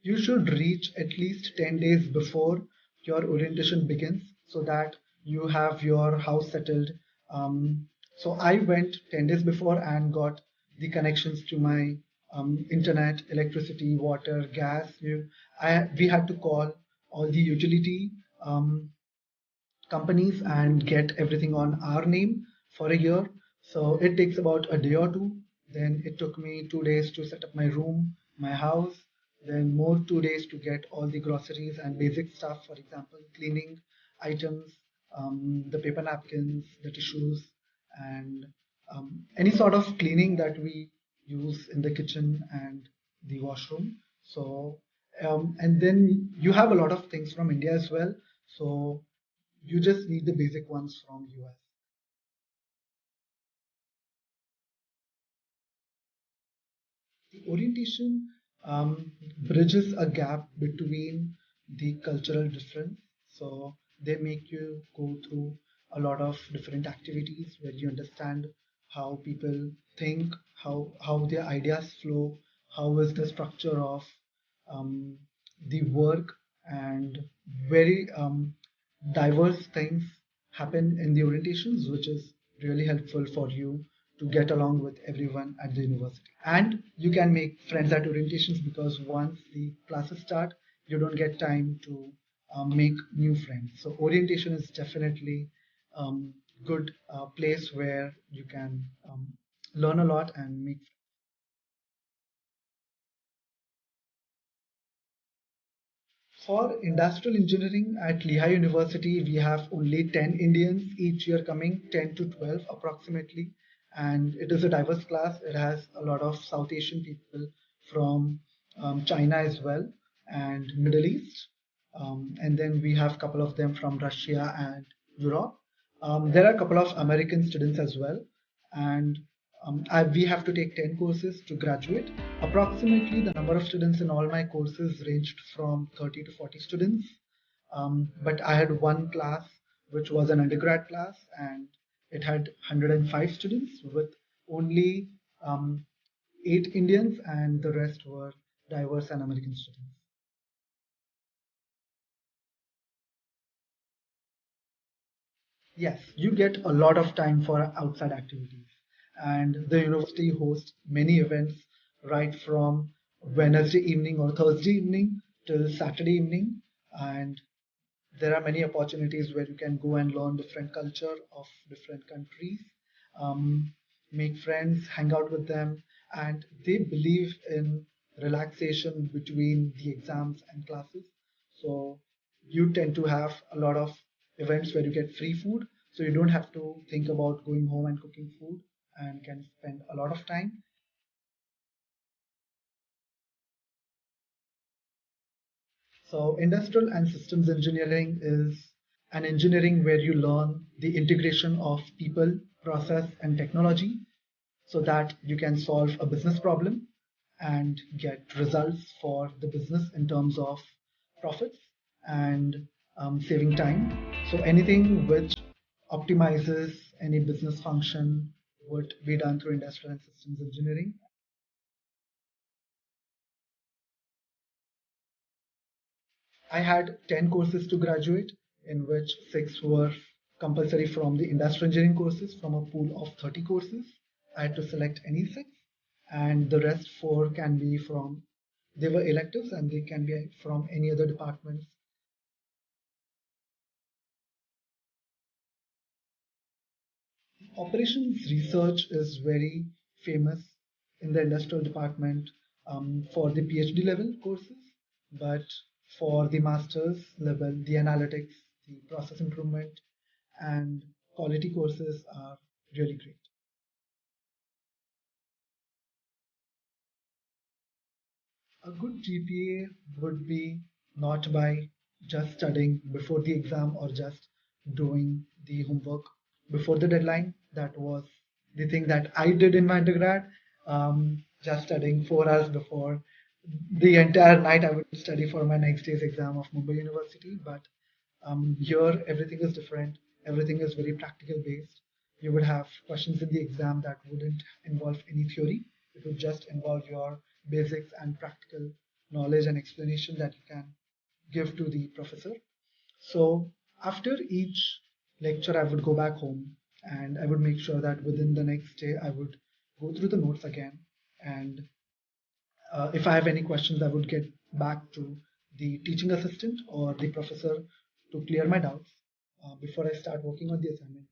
You should reach at least 10 days before your orientation begins so that you have your house settled. So I went 10 days before and got the connections to my internet, electricity, water, gas. We had to call all the utility um, companies and get everything on our name for a year. So it takes about a day or two. Then it took me 2 days to set up my room, my house, then more 2 days to get all the groceries and basic stuff, for example, cleaning items, the paper napkins, the tissues, and any sort of cleaning that we use in the kitchen and the washroom. So, and then you have a lot of things from India as well. So you just need the basic ones from US. The orientation bridges a gap between the cultural difference. So they make you go through a lot of different activities where you understand how people think, how their ideas flow, how is the structure of um, the work, and very diverse things happen in the orientations, which is really helpful for you to get along with everyone at the university. And you can make friends at orientations because once the classes start, you don't get time to make new friends. So orientation is definitely um, good place where you can learn a lot and make. For industrial engineering at Lehigh University, we have only 10 Indians each year coming, 10 to 12 approximately. And it is a diverse class. It has a lot of South Asian people from China as well and Middle East. And then we have a couple of them from Russia and Europe. There are a couple of American students as well. And we have to take 10 courses to graduate. Approximately, the number of students in all my courses ranged from 30 to 40 students. But I had one class which was an undergrad class, and it had 105 students with only 8 Indians, and the rest were diverse and American students. Yes, you get a lot of time for outside activities, and the university hosts many events right from Wednesday evening or Thursday evening till Saturday evening, and there are many opportunities where you can go and learn different culture of different countries, um, make friends, hang out with them, and they believe in relaxation between the exams and classes. So you tend to have a lot of events where you get free food, so you don't have to think about going home and cooking food and can spend a lot of time. So, industrial and systems engineering is an engineering where you learn the integration of people, process, and technology so that you can solve a business problem and get results for the business in terms of profits and saving time. So, anything which optimizes any business function would be done through industrial and systems engineering. I had 10 courses to graduate, in which six were compulsory from the industrial engineering courses from a pool of 30 courses. I had to select any six, and the rest four can be from, they were electives and they can be from any other departments. Operations research is very famous in the industrial department for the PhD level courses, but for the master's level, the analytics, the process improvement, and quality courses are really great. A good GPA would be not by just studying before the exam or just doing the homework before the deadline. That was the thing that I did in my undergrad. Just studying 4 hours before the entire night, I would study for my next day's exam of Mumbai University. But here, everything is different. Everything is very practical based. You would have questions in the exam that wouldn't involve any theory. It would just involve your basics and practical knowledge and explanation that you can give to the professor. So after each lecture, I would go back home and I would make sure that within the next day, I would go through the notes again. And if I have any questions, I would get back to the teaching assistant or the professor to clear my doubts before I start working on the assignment.